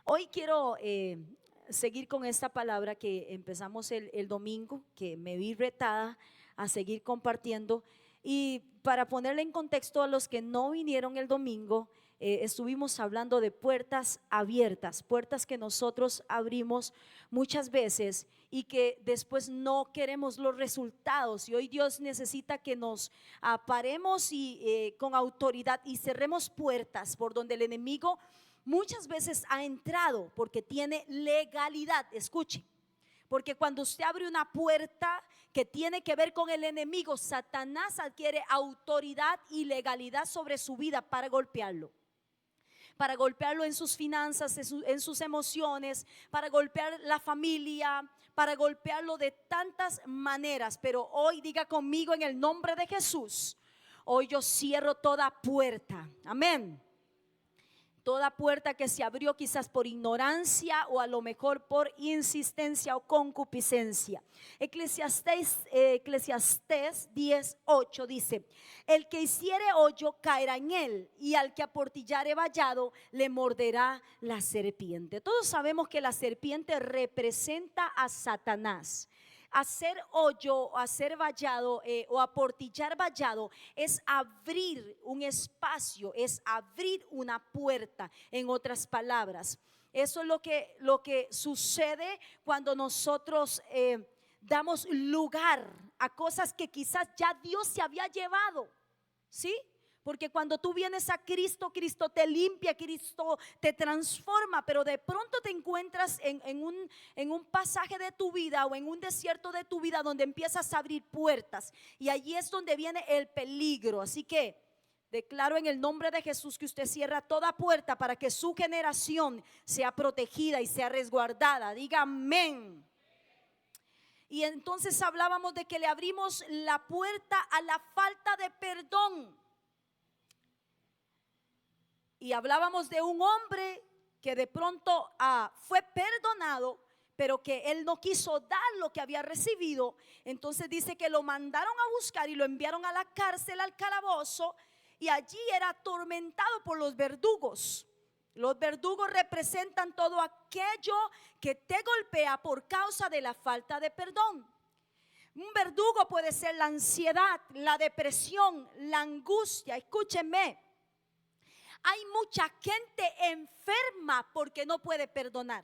Hoy quiero seguir con esta palabra que empezamos el domingo, que me vi retada a seguir compartiendo. Y para ponerle en contexto a los que no vinieron el domingo, estuvimos hablando de puertas abiertas, puertas que nosotros abrimos muchas veces y que después no queremos los resultados. Y hoy Dios necesita que nos paremos y con autoridad y cerremos puertas por donde el enemigo muchas veces ha entrado porque tiene legalidad. Escuche, porque cuando usted abre una puerta que tiene que ver con el enemigo, Satanás adquiere autoridad y legalidad sobre su vida para golpearlo en sus finanzas, en sus emociones, para golpear la familia, para golpearlo de tantas maneras. Pero hoy diga conmigo en el nombre de Jesús, hoy yo cierro toda puerta, amén. Toda puerta que se abrió quizás por ignorancia o a lo mejor por insistencia o concupiscencia. Eclesiastés 10:8 dice: el que hiciere hoyo caerá en él, y al que aportillare vallado le morderá la serpiente. Todos sabemos que la serpiente representa a Satanás. Hacer hoyo, hacer vallado o aportillar vallado es abrir un espacio, es abrir una puerta, en otras palabras. Eso es lo que sucede cuando nosotros damos lugar a cosas que quizás ya Dios se había llevado, ¿sí? Porque cuando tú vienes a Cristo, Cristo te limpia, Cristo te transforma, pero de pronto te encuentras en un pasaje de tu vida o en un desierto de tu vida donde empiezas a abrir puertas, y allí es donde viene el peligro. Así que declaro en el nombre de Jesús que usted cierra toda puerta para que su generación sea protegida y sea resguardada. Diga amén. Y entonces hablábamos de que le abrimos la puerta a la falta de perdón. Y hablábamos de un hombre que de pronto fue perdonado, pero que él no quiso dar lo que había recibido. Entonces dice que lo mandaron a buscar y lo enviaron a la cárcel, al calabozo, y allí era atormentado por los verdugos. Los verdugos representan todo aquello que te golpea por causa de la falta de perdón. Un verdugo puede ser la ansiedad, la depresión, la angustia. Escúchenme. Hay mucha gente enferma porque no puede perdonar.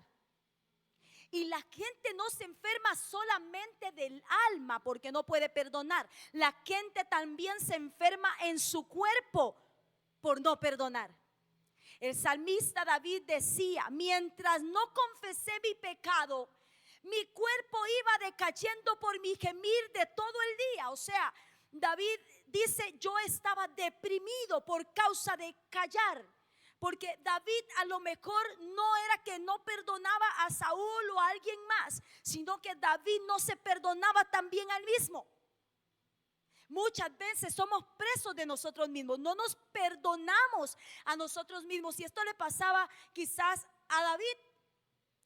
Y la gente no se enferma solamente del alma porque no puede perdonar. La gente también se enferma en su cuerpo por no perdonar. El salmista David decía: mientras no confesé mi pecado, mi cuerpo iba decayendo por mi gemir de todo el día. O sea, David dice: yo estaba deprimido por causa de callar. Porque David a lo mejor no era que no perdonaba a Saúl o a alguien más, sino que David no se perdonaba también al mismo. Muchas veces somos presos de nosotros mismos, no nos perdonamos a nosotros mismos. Y esto le pasaba quizás a David.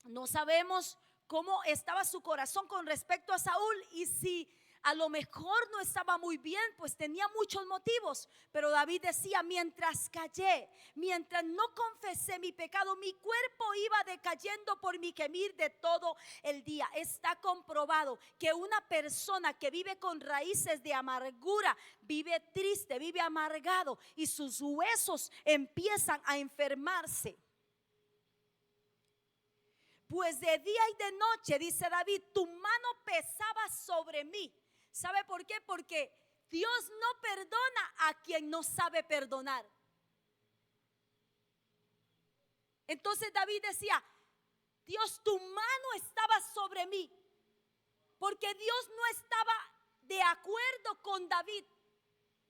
No sabemos cómo estaba su corazón con respecto a Saúl, y si a lo mejor no estaba muy bien, pues tenía muchos motivos. Pero David decía: mientras callé, mientras no confesé mi pecado, mi cuerpo iba decayendo por mi gemir de todo el día. Está comprobado que una persona que vive con raíces de amargura vive triste, vive amargado, y sus huesos empiezan a enfermarse. Pues de día y de noche, dice David, tu mano pesaba sobre mí. ¿Sabe por qué? Porque Dios no perdona a quien no sabe perdonar. Entonces David decía: Dios, tu mano estaba sobre mí, porque Dios no estaba de acuerdo con David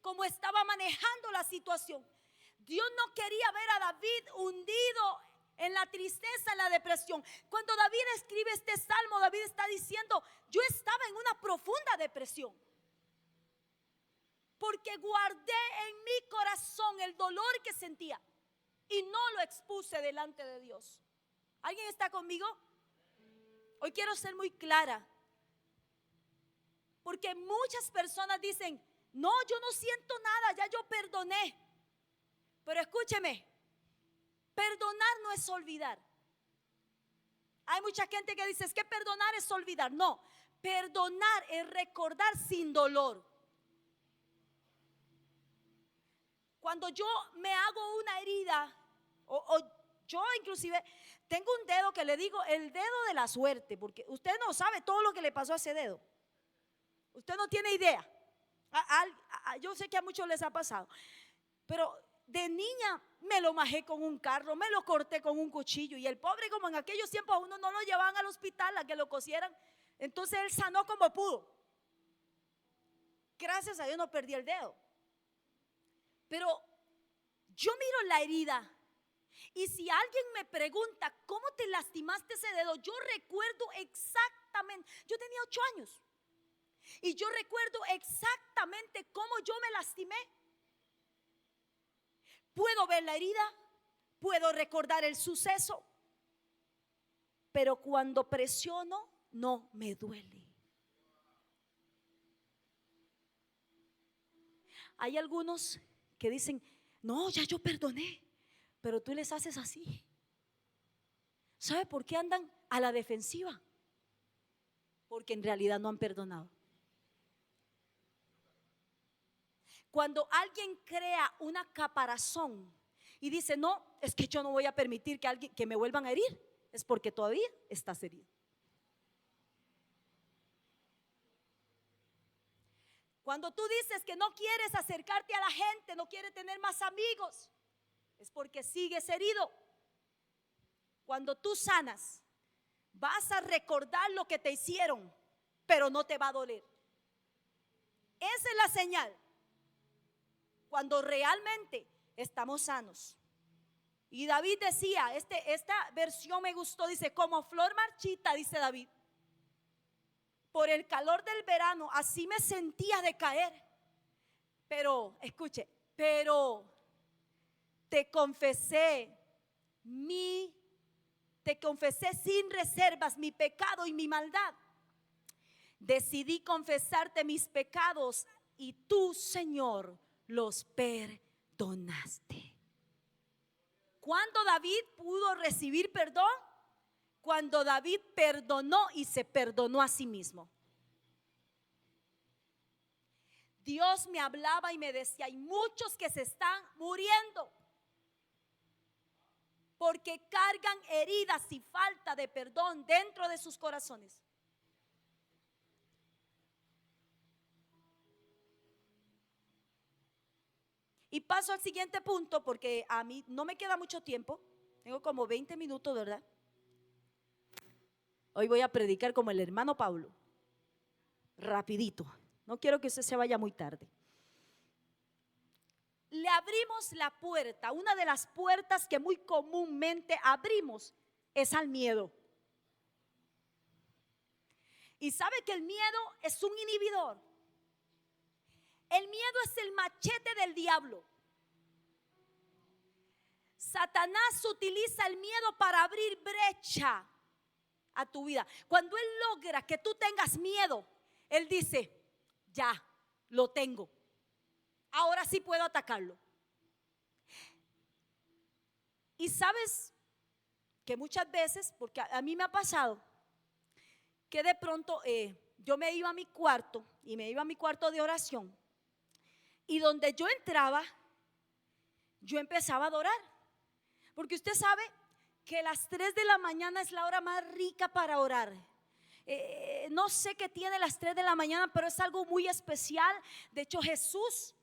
como estaba manejando la situación. Dios no quería ver a David hundido en la tristeza, en la depresión. Cuando David escribe este salmo, David está diciendo: yo estaba en una profunda depresión, porque guardé en mi corazón el dolor que sentía y no lo expuse delante de Dios. ¿Alguien está conmigo? Hoy quiero ser muy clara, porque muchas personas dicen: no, yo no siento nada, ya yo perdoné. Pero escúcheme, perdonar no es olvidar. Hay mucha gente que dice, es que perdonar es olvidar. No, perdonar es recordar sin dolor. Cuando yo me hago una herida, o yo inclusive tengo un dedo que le digo el dedo de la suerte, porque usted no sabe todo lo que le pasó a ese dedo. Usted no tiene idea. Yo sé que a muchos les ha pasado, pero de niña me lo majé con un carro, me lo corté con un cuchillo, y el pobre, como en aquellos tiempos a uno no lo llevaban al hospital a que lo cosieran, entonces él sanó como pudo. Gracias a Dios no perdí el dedo. Pero yo miro la herida, y si alguien me pregunta ¿cómo te lastimaste ese dedo? Yo recuerdo exactamente, yo tenía 8 años, y yo recuerdo exactamente cómo yo me lastimé. Puedo ver la herida, puedo recordar el suceso, pero cuando presiono no me duele. Hay algunos que dicen, no, ya yo perdoné, pero tú les haces así. ¿Sabe por qué andan a la defensiva? Porque en realidad no han perdonado. Cuando alguien crea una caparazón y dice, no, es que yo no voy a permitir que me vuelvan a herir, es porque todavía estás herido. Cuando tú dices que no quieres acercarte a la gente, no quieres tener más amigos, es porque sigues herido. Cuando tú sanas, vas a recordar lo que te hicieron, pero no te va a doler. Esa es la señal cuando realmente estamos sanos. Y David decía, esta versión me gustó, dice, como flor marchita, dice David, por el calor del verano, así me sentía de caer. Pero, escuche, pero te confesé sin reservas mi pecado y mi maldad. Decidí confesarte mis pecados y tú, Señor, los perdonaste. ¿Cuándo David pudo recibir perdón? Cuando David perdonó y se perdonó a sí mismo. Dios me hablaba y me decía, hay muchos que se están muriendo porque cargan heridas y falta de perdón dentro de sus corazones. Y paso al siguiente punto porque a mí no me queda mucho tiempo. Tengo como 20 minutos, ¿verdad? Hoy voy a predicar como el hermano Pablo, rapidito. No quiero que usted se vaya muy tarde. Le abrimos la puerta. Una de las puertas que muy comúnmente abrimos es al miedo. Y sabe que el miedo es un inhibidor. El miedo es el machete del diablo. Satanás utiliza el miedo para abrir brecha a tu vida. Cuando él logra que tú tengas miedo, él dice, ya, lo tengo. Ahora sí puedo atacarlo. Y sabes que muchas veces, porque a mí me ha pasado, que de pronto yo me iba a mi cuarto y me iba a mi cuarto de oración, y donde yo entraba, yo empezaba a adorar, porque usted sabe que las 3 de la mañana es la hora más rica para orar. No sé qué tiene las 3 de la mañana, pero es algo muy especial. De hecho, Jesús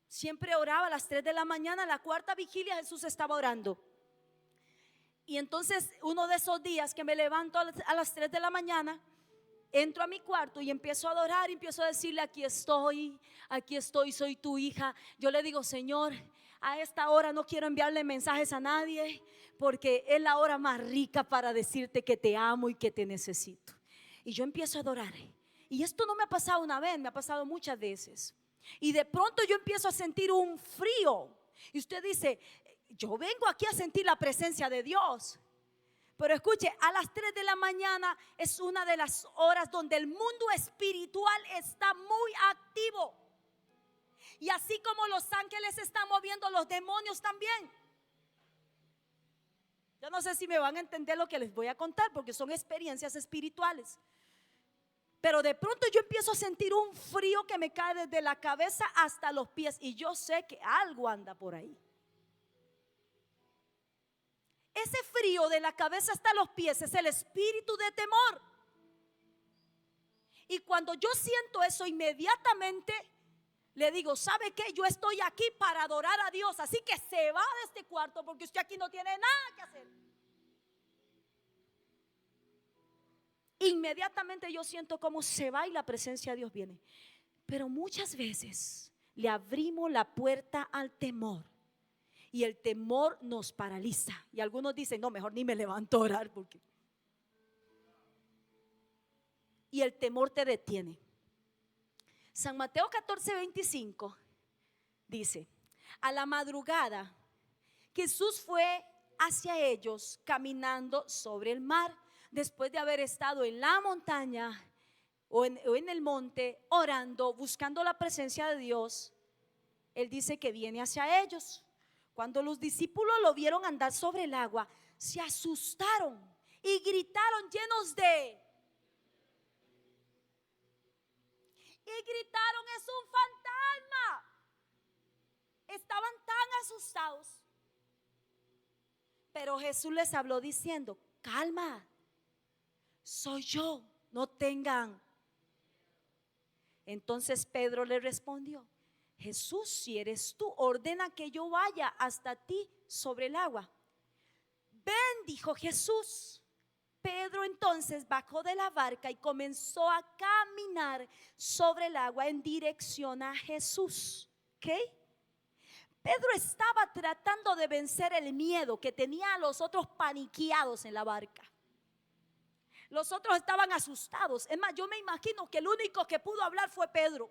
siempre oraba a las 3 de la mañana. La cuarta vigilia Jesús estaba orando. Y entonces uno de esos días que me levanto a las 3 de la mañana, entro a mi cuarto y empiezo a adorar y empiezo a decirle, aquí estoy, soy tu hija. Yo le digo, Señor, a esta hora no quiero enviarle mensajes a nadie, porque es la hora más rica para decirte que te amo y que te necesito. Y yo empiezo a adorar. Y esto no me ha pasado una vez, me ha pasado muchas veces. Y de pronto yo empiezo a sentir un frío. Y usted dice, yo vengo aquí a sentir la presencia de Dios. Pero escuche, a las 3 de la mañana es una de las horas donde el mundo espiritual está muy activo. Y así como los ángeles se están moviendo, los demonios también. Yo no sé si me van a entender lo que les voy a contar, porque son experiencias espirituales. Pero de pronto yo empiezo a sentir un frío que me cae desde la cabeza hasta los pies, y yo sé que algo anda por ahí. Ese frío de la cabeza hasta los pies es el espíritu de temor. Y cuando yo siento eso, inmediatamente le digo: ¿sabe qué? Yo estoy aquí para adorar a Dios, así que se va de este cuarto, porque usted aquí no tiene nada que hacer. Inmediatamente yo siento cómo se va y la presencia de Dios viene. Pero muchas veces le abrimos la puerta al temor, y el temor nos paraliza. Y algunos dicen: no, mejor ni me levanto a orar, porque... Y el temor te detiene. San Mateo 14:25 dice: a la madrugada Jesús fue hacia ellos caminando sobre el mar, después de haber estado en la montaña o en el monte orando, buscando la presencia de Dios. Él dice que viene hacia ellos. Cuando los discípulos lo vieron andar sobre el agua, se asustaron y gritaron llenos de... Y gritaron: es un fantasma. Estaban tan asustados. Pero Jesús les habló diciendo: calma, soy yo, no tengan. Entonces Pedro le respondió: Jesús, si eres tú, ordena que yo vaya hasta ti sobre el agua. Ven, dijo Jesús. Pedro entonces bajó de la barca y comenzó a caminar sobre el agua en dirección a Jesús. ¿Ok? Pedro estaba tratando de vencer el miedo que tenía a los otros paniqueados en la barca. Los otros estaban asustados. Es más, yo me imagino que el único que pudo hablar fue Pedro.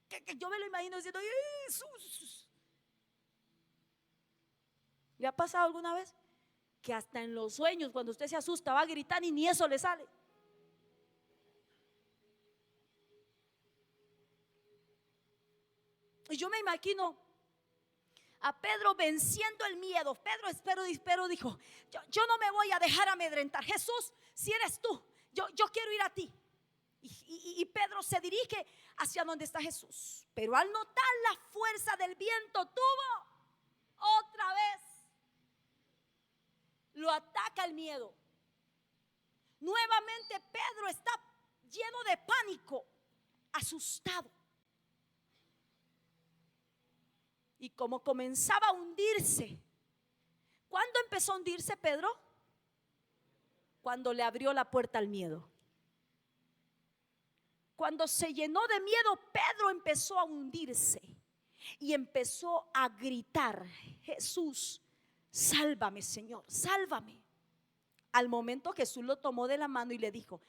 Que yo me lo imagino diciendo: Jesús. ¿Le ha pasado alguna vez que hasta en los sueños, cuando usted se asusta, va a gritar y ni eso le sale? Y yo me imagino a Pedro venciendo el miedo. Pedro dijo: yo no me voy a dejar amedrentar. Jesús, si eres tú, yo quiero ir a ti. Y Pedro se dirige hacia donde está Jesús. Pero al notar la fuerza del viento, otra vez lo ataca el miedo. Nuevamente Pedro está lleno de pánico, asustado. Y como comenzaba a hundirse. ¿Cuándo empezó a hundirse Pedro? Cuando le abrió la puerta al miedo. Cuando se llenó de miedo, Pedro empezó a hundirse y empezó a gritar: Jesús, sálvame, Señor, sálvame. Al momento Jesús lo tomó de la mano y le dijo: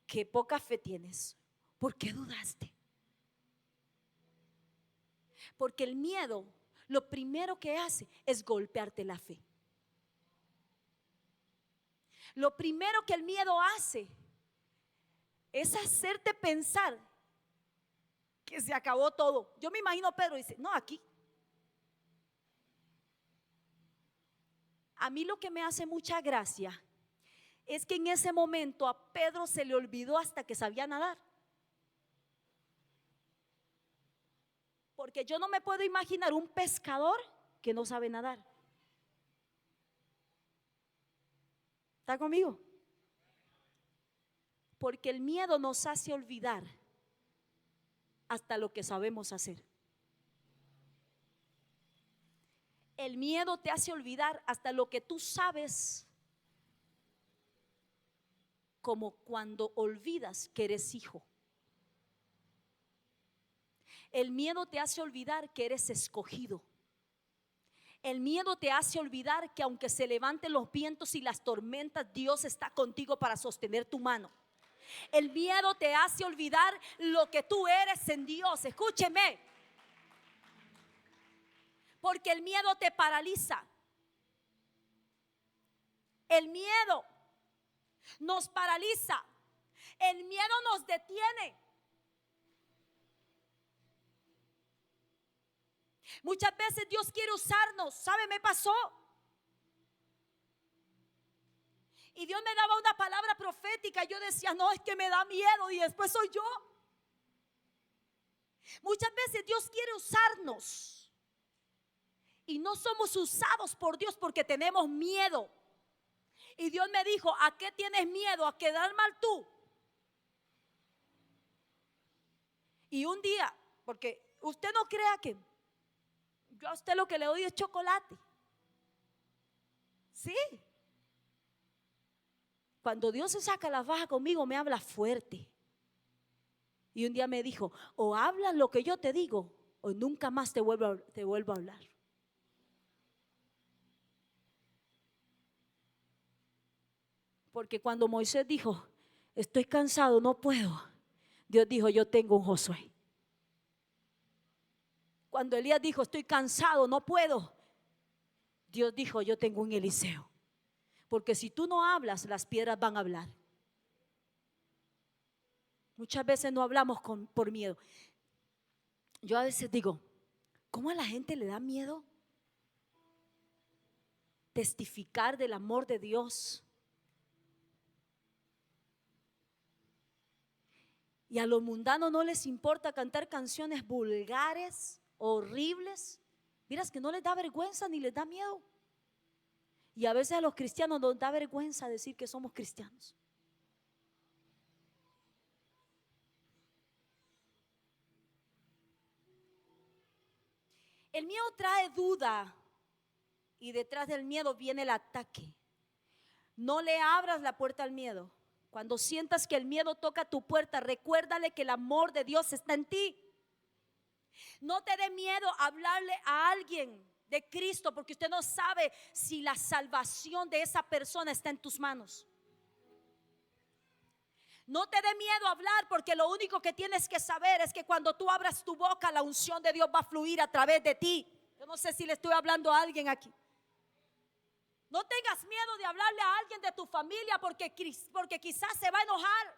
qué poca fe tienes, ¿por qué dudaste? Porque el miedo lo primero que hace es golpearte la fe. Lo primero que el miedo hace es hacerte pensar que se acabó todo. Yo me imagino Pedro dice: no, aquí. A mí lo que me hace mucha gracia es que en ese momento a Pedro se le olvidó hasta que sabía nadar. Porque yo no me puedo imaginar un pescador que no sabe nadar. ¿Está conmigo? Porque el miedo nos hace olvidar hasta lo que sabemos hacer. El miedo te hace olvidar hasta lo que tú sabes, como cuando olvidas que eres hijo. El miedo te hace olvidar que eres escogido. El miedo te hace olvidar que aunque se levanten los vientos y las tormentas, Dios está contigo para sostener tu mano. El miedo te hace olvidar lo que tú eres en Dios. Escúcheme. Porque el miedo te paraliza. El miedo nos paraliza. El miedo nos detiene. Muchas veces Dios quiere usarnos. ¿Sabe? Me pasó. Y Dios me daba una palabra profética. Y yo decía, no, es que me da miedo. Y después soy yo. Muchas veces Dios quiere usarnos. Y no somos usados por Dios porque tenemos miedo. Y Dios me dijo, ¿a qué tienes miedo? ¿A quedar mal tú? Y un día, porque usted no crea que yo a usted lo que le doy es chocolate. Sí. Cuando Dios se saca la faja conmigo, me habla fuerte. Y un día me dijo, o hablas lo que yo te digo, o nunca más te vuelvo a hablar. Porque cuando Moisés dijo, estoy cansado, no puedo, Dios dijo, yo tengo un Josué. Cuando Elías dijo, estoy cansado, no puedo, Dios dijo, yo tengo un Eliseo. Porque si tú no hablas, las piedras van a hablar. Muchas veces no hablamos por miedo. Yo a veces digo, ¿cómo a la gente le da miedo testificar del amor de Dios? Y a los mundanos no les importa cantar canciones vulgares, horribles. Miras que no les da vergüenza ni les da miedo. Y a veces a los cristianos nos da vergüenza decir que somos cristianos. El miedo trae duda y detrás del miedo viene el ataque. No le abras la puerta al miedo. Cuando sientas que el miedo toca tu puerta, recuérdale que el amor de Dios está en ti. No te dé miedo hablarle a alguien de Cristo, porque usted no sabe si la salvación de esa persona está en tus manos. No te dé miedo hablar, porque lo único que tienes que saber es que cuando tú abras tu boca, la unción de Dios va a fluir a través de ti. Yo no sé si le estoy hablando a alguien aquí. No tengas miedo de hablarle a alguien de tu familia porque quizás se va a enojar.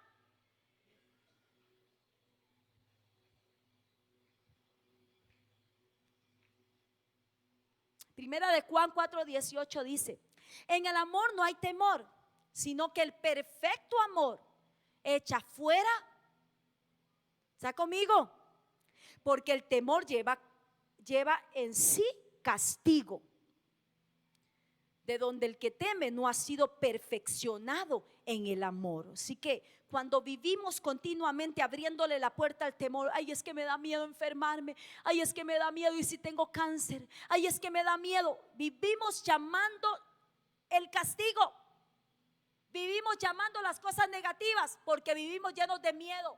Primera de Juan 4:18 dice, en el amor no hay temor, sino que el perfecto amor echa fuera. ¿Está conmigo? Porque el temor lleva en sí castigo, de donde el que teme no ha sido perfeccionado en el amor. Así que cuando vivimos continuamente abriéndole la puerta al temor, ay, es que me da miedo enfermarme, ay, es que me da miedo y si tengo cáncer, ay, es que me da miedo, vivimos llamando el castigo, vivimos llamando las cosas negativas porque vivimos llenos de miedo.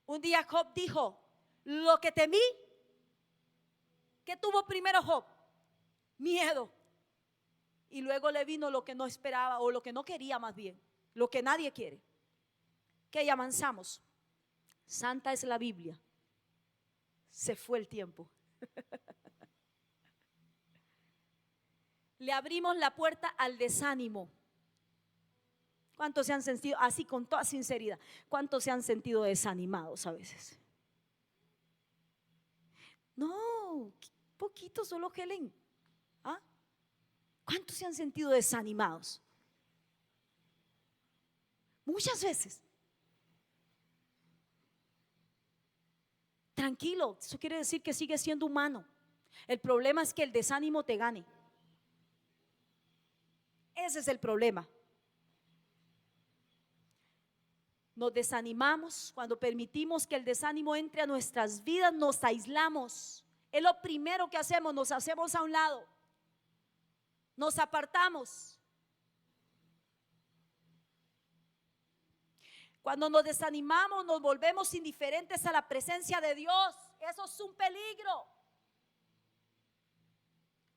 Un día Job dijo, lo que temí, ¿qué tuvo primero Job? Miedo. Y luego le vino lo que no esperaba, o lo que no quería más bien, lo que nadie quiere. Que ya avanzamos. Santa es la Biblia. Se fue el tiempo. Le abrimos la puerta al desánimo. ¿Cuántos se han sentido, así con toda sinceridad, cuántos se han sentido desanimados a veces? No, poquito, solo Helen. ¿Ah? ¿Cuántos se han sentido desanimados? Muchas veces. Tranquilo, eso quiere decir que sigue siendo humano. El problema es que el desánimo te gane. Ese es el problema. Nos desanimamos, cuando permitimos que el desánimo entre a nuestras vidas, nos aislamos. Es lo primero que hacemos, nos hacemos a un lado, nos apartamos. Cuando nos desanimamos, nos volvemos indiferentes a la presencia de Dios. Eso es un peligro.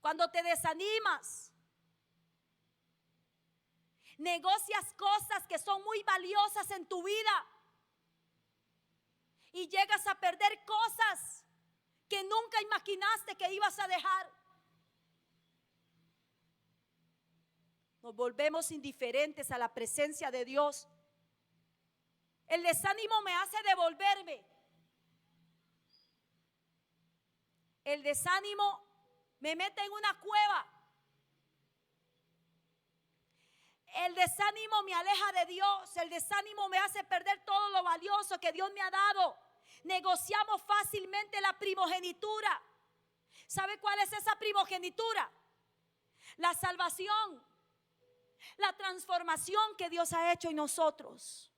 Cuando te desanimas, negocias cosas que son muy valiosas en tu vida y llegas a perder cosas que nunca imaginaste que ibas a dejar. Nos volvemos indiferentes a la presencia de Dios. El desánimo me hace devolverme. El desánimo me mete en una cueva. El desánimo me aleja de Dios. El desánimo me hace perder todo lo valioso que Dios me ha dado. Negociamos fácilmente la primogenitura. ¿Sabe cuál es esa primogenitura? La salvación, la transformación que Dios ha hecho en nosotros.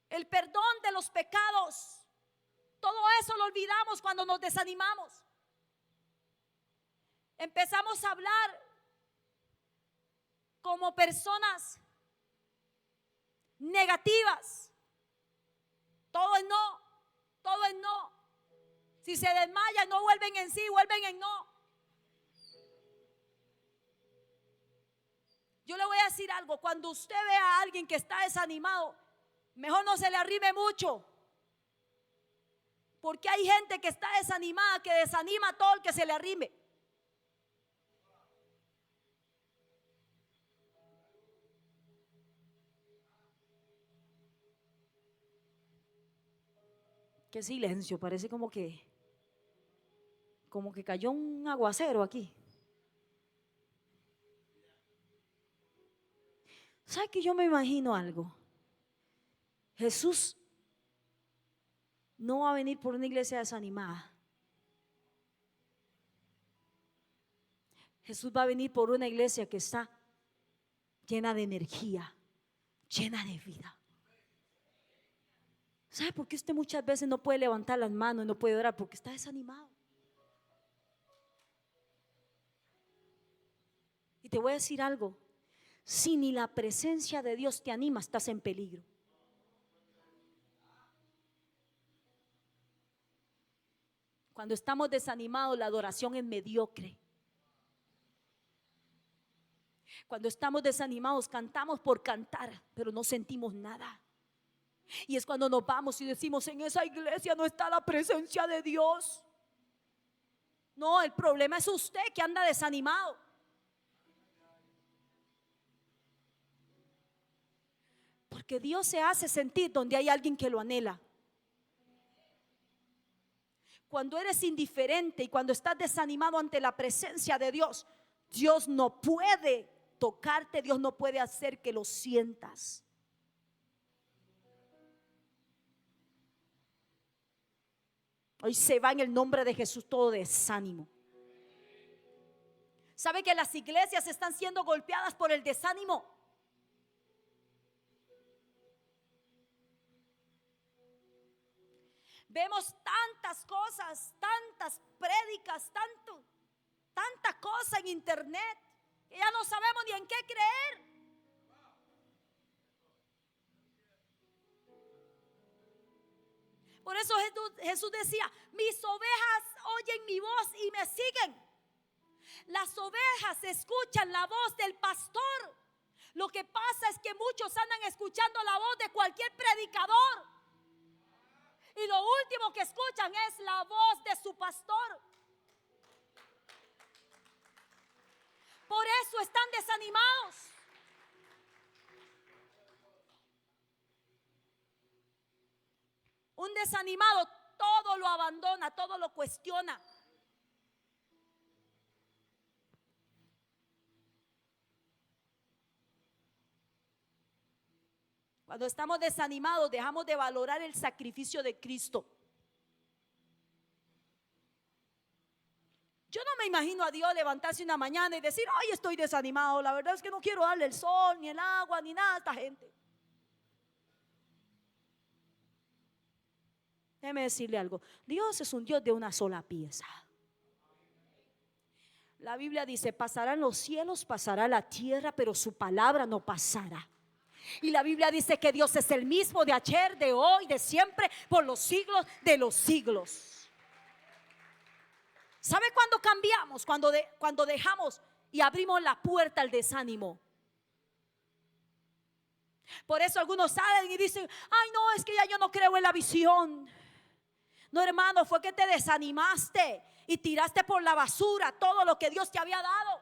El perdón de los pecados. Todo eso lo olvidamos cuando nos desanimamos. Empezamos a hablar como personas negativas. Todo es no, todo es no. Si se desmayan, no vuelven en sí, vuelven en no. Yo le voy a decir algo: cuando usted ve a alguien que está desanimado, mejor no se le arrime mucho. Porque hay gente que está desanimada, que desanima a todo el que se le arrime. Qué silencio, parece como que cayó un aguacero aquí. ¿Sabe que yo me imagino algo? Jesús no va a venir por una iglesia desanimada. Jesús va a venir por una iglesia que está llena de energía, llena de vida. ¿Sabe por qué usted muchas veces no puede levantar las manos y no puede orar? Porque está desanimado. Y te voy a decir algo: si ni la presencia de Dios te anima, estás en peligro. Cuando estamos desanimados, la adoración es mediocre. Cuando estamos desanimados, cantamos por cantar, pero no sentimos nada. Y es cuando nos vamos y decimos: en esa iglesia no está la presencia de Dios. No, el problema es usted que anda desanimado. Porque Dios se hace sentir donde hay alguien que lo anhela. Cuando eres indiferente y cuando estás desanimado ante la presencia de Dios, Dios no puede tocarte, Dios no puede hacer que lo sientas. Hoy se va en el nombre de Jesús todo desánimo. ¿Sabe que las iglesias están siendo golpeadas por el desánimo? Vemos tantas cosas, tantas prédicas, tanta cosa en internet, que ya no sabemos ni en qué creer. Por eso Jesús decía: mis ovejas oyen mi voz y me siguen. Las ovejas escuchan la voz del pastor. Lo que pasa es que muchos andan escuchando la voz de cualquier predicador, y lo último que escuchan es la voz de su pastor. Por eso están desanimados. Un desanimado todo lo abandona, todo lo cuestiona. Cuando estamos desanimados, dejamos de valorar el sacrificio de Cristo. Yo no me imagino a Dios levantarse una mañana y decir: ay, estoy desanimado, la verdad es que no quiero darle el sol, ni el agua, ni nada a esta gente. Déjeme decirle algo: Dios es un Dios de una sola pieza. La Biblia dice: pasarán los cielos, pasará la tierra, pero su palabra no pasará. Y la Biblia dice que Dios es el mismo de ayer, de hoy, de siempre, por los siglos de los siglos. ¿Sabe cuándo cambiamos? Cuando dejamos y abrimos la puerta al desánimo. Por eso algunos salen y dicen: ay, no, es que ya yo no creo en la visión. No, hermano, fue que te desanimaste y tiraste por la basura todo lo que Dios te había dado.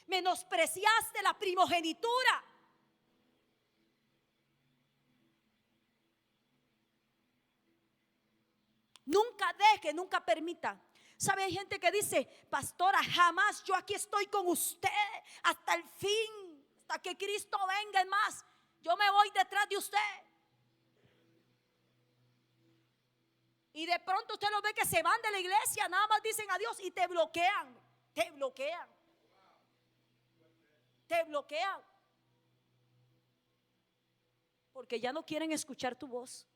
Menospreciaste la primogenitura. deje, nunca permita. ¿Sabe? Hay gente que dice: pastora, jamás, yo aquí estoy con usted hasta el fin, hasta que Cristo venga. Es más, yo me voy detrás de usted. Y de pronto usted lo ve que se van de la iglesia, nada más dicen adiós y te bloquean. Te bloquean. Te bloquean. Porque ya no quieren escuchar tu voz.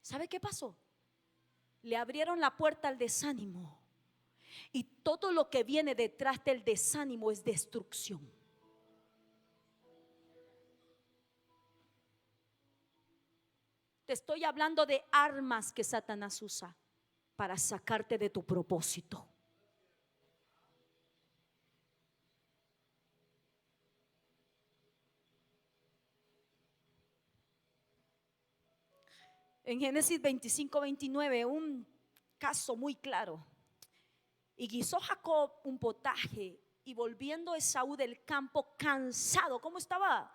¿Sabe qué pasó? Le abrieron la puerta al desánimo. Y todo lo que viene detrás del desánimo es destrucción. Te estoy hablando de armas que Satanás usa para sacarte de tu propósito. En Génesis 25-29, un caso muy claro. Y guisó Jacob un potaje, y volviendo Esaú del campo cansado. ¿Cómo estaba?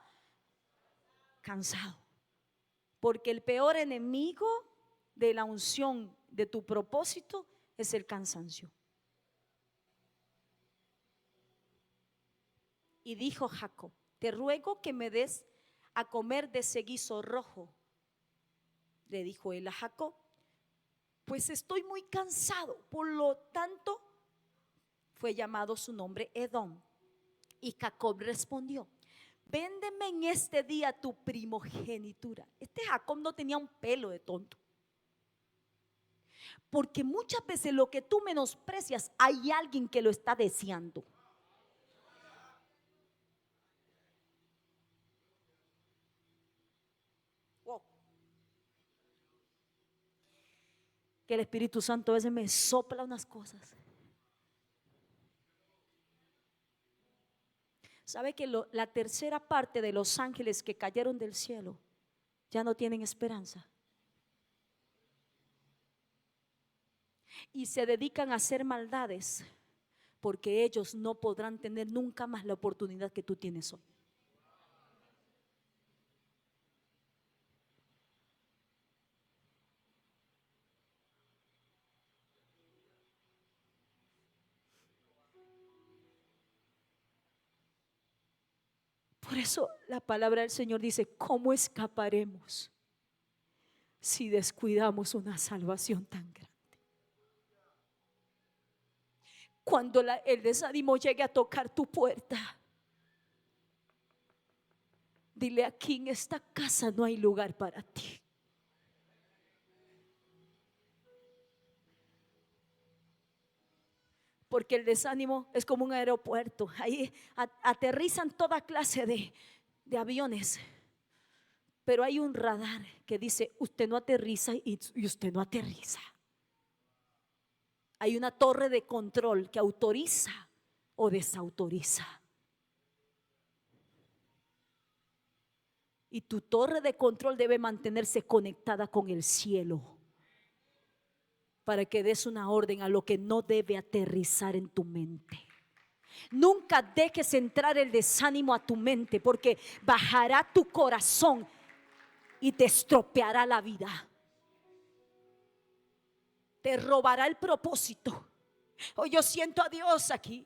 Cansado. Porque el peor enemigo de la unción de tu propósito es el cansancio. Y dijo Jacob: te ruego que me des a comer de ese guiso rojo. Le dijo él a Jacob: pues estoy muy cansado. Por lo tanto fue llamado su nombre Edom. Y Jacob respondió: véndeme en este día tu primogenitura. Este Jacob no tenía un pelo de tonto. Porque muchas veces lo que tú menosprecias, hay alguien que lo está deseando. Wow. Que el Espíritu Santo a veces me sopla unas cosas. ¿Sabe que la tercera parte de los ángeles que cayeron del cielo ya no tienen esperanza? Y se dedican a hacer maldades, porque ellos no podrán tener nunca más la oportunidad que tú tienes hoy. Por eso la palabra del Señor dice: ¿cómo escaparemos si descuidamos una salvación tan grande? Cuando el desánimo llegue a tocar tu puerta, dile: aquí en esta casa no hay lugar para ti. Porque el desánimo es como un aeropuerto. Ahí aterrizan toda clase de aviones, pero hay un radar que dice: usted no aterriza, y usted no aterriza. Hay una torre de control que autoriza o desautoriza. Y tu torre de control debe mantenerse conectada con el cielo, para que des una orden a lo que no debe aterrizar en tu mente. Nunca dejes entrar el desánimo a tu mente, porque bajará tu corazón y te estropeará la vida. Te robará el propósito. Hoy yo siento a Dios aquí.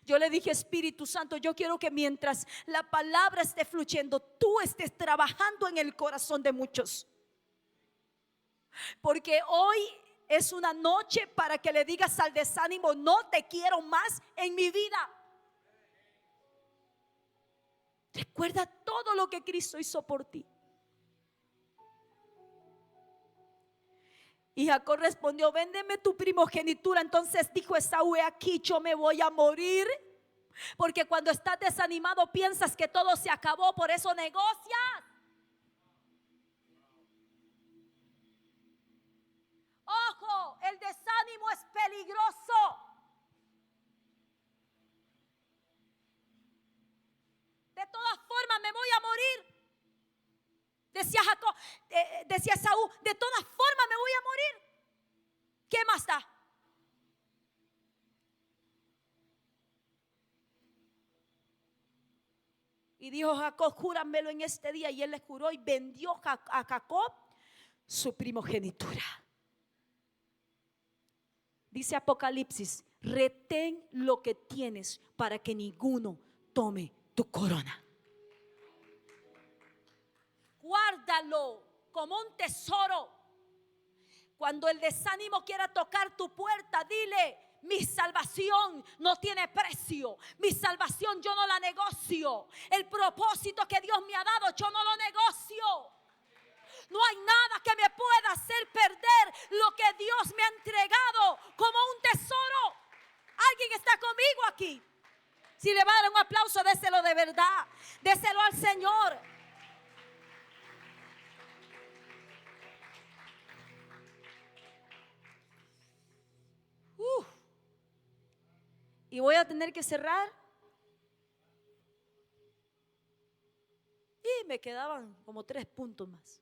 Yo le dije: Espíritu Santo, yo quiero que mientras la palabra esté fluyendo, tú estés trabajando en el corazón de muchos. Porque hoy es una noche para que le digas al desánimo: no te quiero más en mi vida. Recuerda todo lo que Cristo hizo por ti. Y Jacob respondió: véndeme tu primogenitura. Entonces dijo Esaú: he aquí, yo me voy a morir. Porque cuando estás desanimado piensas que todo se acabó, por eso negocias. Ojo, el desánimo es peligroso. De todas formas me voy a morir. Decía Jacob, decía Esaú: de todas formas me voy a morir. ¿Qué más da? Y dijo Jacob, júramelo en este día. Y él le juró y vendió a Jacob su primogenitura. Dice Apocalipsis, retén lo que tienes para que ninguno tome tu corona. Guárdalo como un tesoro. Cuando el desánimo quiera tocar tu puerta, dile: mi salvación no tiene precio. Mi salvación yo no la negocio. El propósito que Dios me ha dado yo no lo negocio. No hay nada que me pueda hacer perder lo que Dios me ha entregado como un tesoro. ¿Alguien está conmigo aquí? Si le va a dar un aplauso, déselo de verdad. Déselo al Señor. Y voy a tener que cerrar. Y me quedaban como 3 puntos más.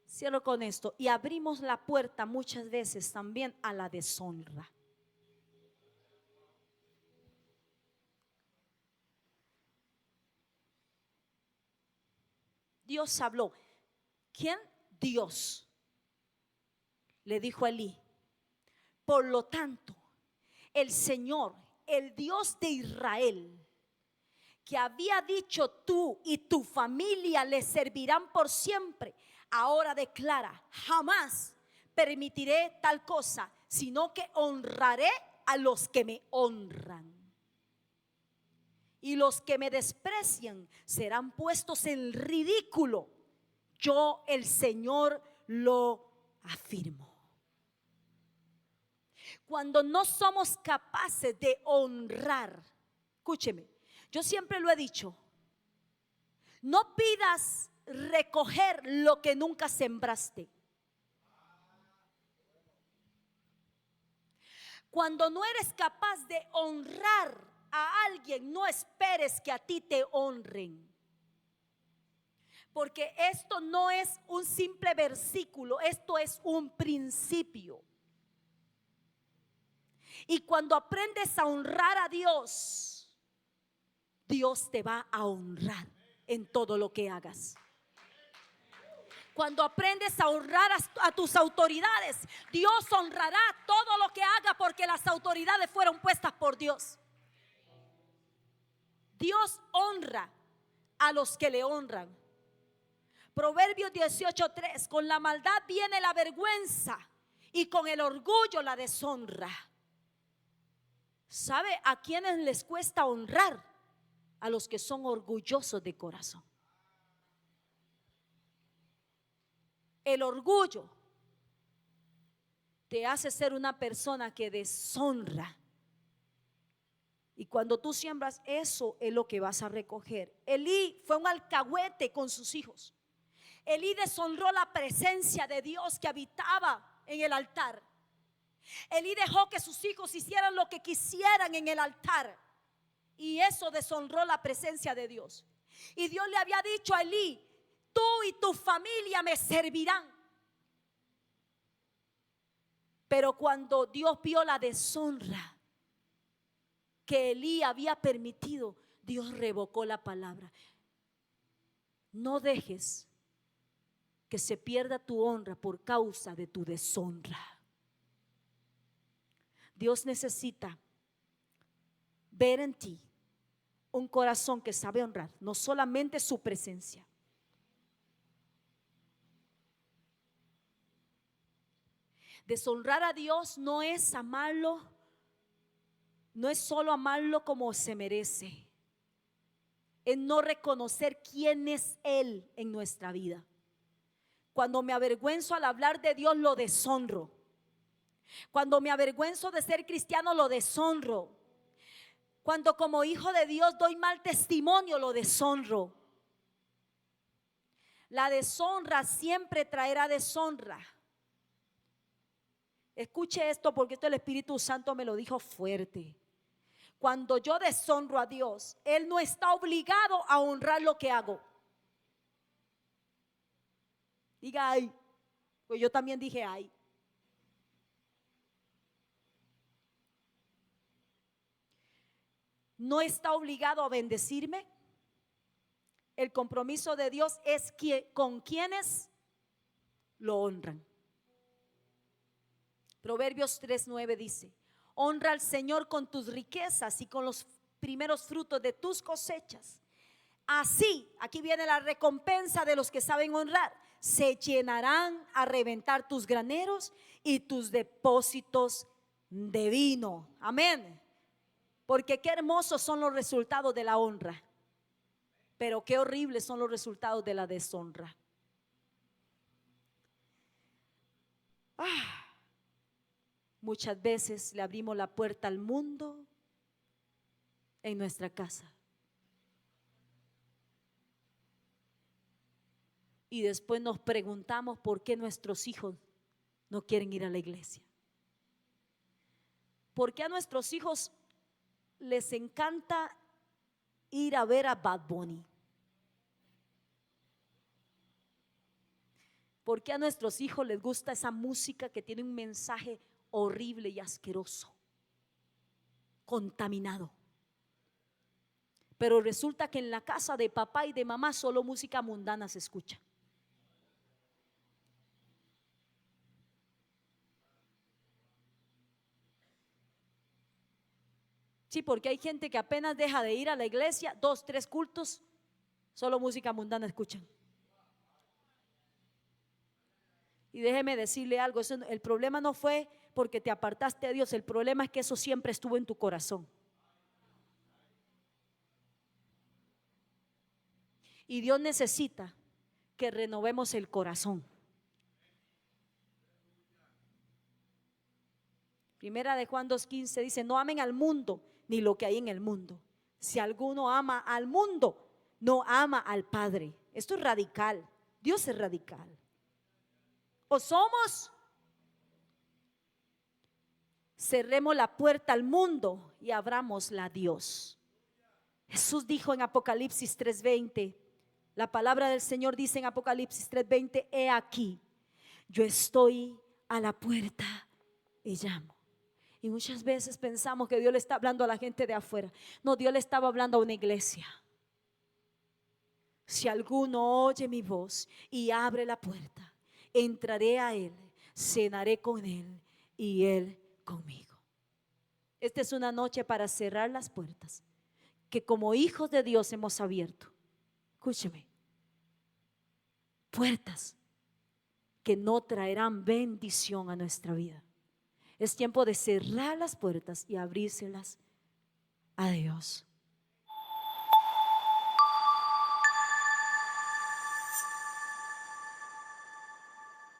Cierro con esto. Y abrimos la puerta muchas veces también a la deshonra. Dios habló. ¿Quién? Dios. Le dijo a Elí: por lo tanto, el Señor, el Dios de Israel, que había dicho tú y tu familia le servirán por siempre, ahora declara: jamás permitiré tal cosa, sino que honraré a los que me honran. Y los que me desprecian serán puestos en ridículo. Yo, el Señor, lo afirmo. Cuando no somos capaces de honrar, escúcheme, yo siempre lo he dicho: no pidas recoger lo que nunca sembraste. Cuando no eres capaz de honrar a alguien, no esperes que a ti te honren. Porque esto no es un simple versículo, esto es un principio. Y cuando aprendes a honrar a Dios, Dios te va a honrar en todo lo que hagas. Cuando aprendes a honrar a tus autoridades, Dios honrará todo lo que haga, porque las autoridades fueron puestas por Dios. Dios honra a los que le honran. Proverbios 18:3: con la maldad viene la vergüenza y con el orgullo la deshonra. ¿Sabe a quiénes les cuesta honrar? A los que son orgullosos de corazón. El orgullo te hace ser una persona que deshonra. Y cuando tú siembras, eso es lo que vas a recoger. Elí fue un alcahuete con sus hijos. Elí deshonró la presencia de Dios que habitaba en el altar. Elí dejó que sus hijos hicieran lo que quisieran en el altar, y eso deshonró la presencia de Dios. Y Dios le había dicho a Elí: tú y tu familia me servirán. Pero cuando Dios vio la deshonra que Elí había permitido, Dios revocó la palabra. No dejes que se pierda tu honra por causa de tu deshonra. Dios necesita ver en ti un corazón que sabe honrar, no solamente su presencia. Deshonrar a Dios no es amarlo, no es solo amarlo como se merece, es no reconocer quién es Él en nuestra vida. Cuando me avergüenzo al hablar de Dios, lo deshonro. Cuando me avergüenzo de ser cristiano, lo deshonro. Cuando como hijo de Dios doy mal testimonio, lo deshonro. La deshonra siempre traerá deshonra. Escuche esto, porque esto el Espíritu Santo me lo dijo fuerte. Cuando yo deshonro a Dios, Él no está obligado a honrar lo que hago. Diga ay. Pues yo también dije ay. no está obligado a bendecirme. El compromiso de Dios es con quienes lo honran. Proverbios 3:9 dice: honra al Señor con tus riquezas y con los primeros frutos de tus cosechas. Así, aquí viene la recompensa de los que saben honrar: se llenarán a reventar tus graneros y tus depósitos de vino. Amén. Porque qué hermosos son los resultados de la honra, pero qué horribles son los resultados de la deshonra. Muchas veces le abrimos la puerta al mundo en nuestra casa. Y después nos preguntamos por qué nuestros hijos no quieren ir a la iglesia. ¿Por qué a nuestros hijos les encanta ir a ver a Bad Bunny? ¿Por qué a nuestros hijos les gusta esa música que tiene un mensaje horrible y asqueroso, contaminado? Pero resulta que en la casa de papá y de mamá solo música mundana se escucha. Sí, porque hay gente que apenas deja de ir a la iglesia, 2, 3 cultos, solo música mundana escuchan. Y déjeme decirle algo, el problema no fue porque te apartaste de Dios, el problema es que eso siempre estuvo en tu corazón. Y Dios necesita que renovemos el corazón. Primera de Juan 2:15 dice: no amen al mundo ni lo que hay en el mundo. Si alguno ama al mundo, no ama al Padre. Esto es radical. Dios es radical. O somos, cerremos la puerta al mundo y abramosla a Dios. Jesús dijo en Apocalipsis 3:20, la palabra del Señor dice en Apocalipsis 3:20: he aquí, yo estoy a la puerta y llamo. Y muchas veces pensamos que Dios le está hablando a la gente de afuera. No, Dios le estaba hablando a una iglesia. Si alguno oye mi voz y abre la puerta, entraré a él, cenaré con él y él conmigo. Esta es una noche para cerrar las puertas que como hijos de Dios hemos abierto. Escúcheme, puertas que no traerán bendición a nuestra vida. Es tiempo de cerrar las puertas y abrírselas a Dios.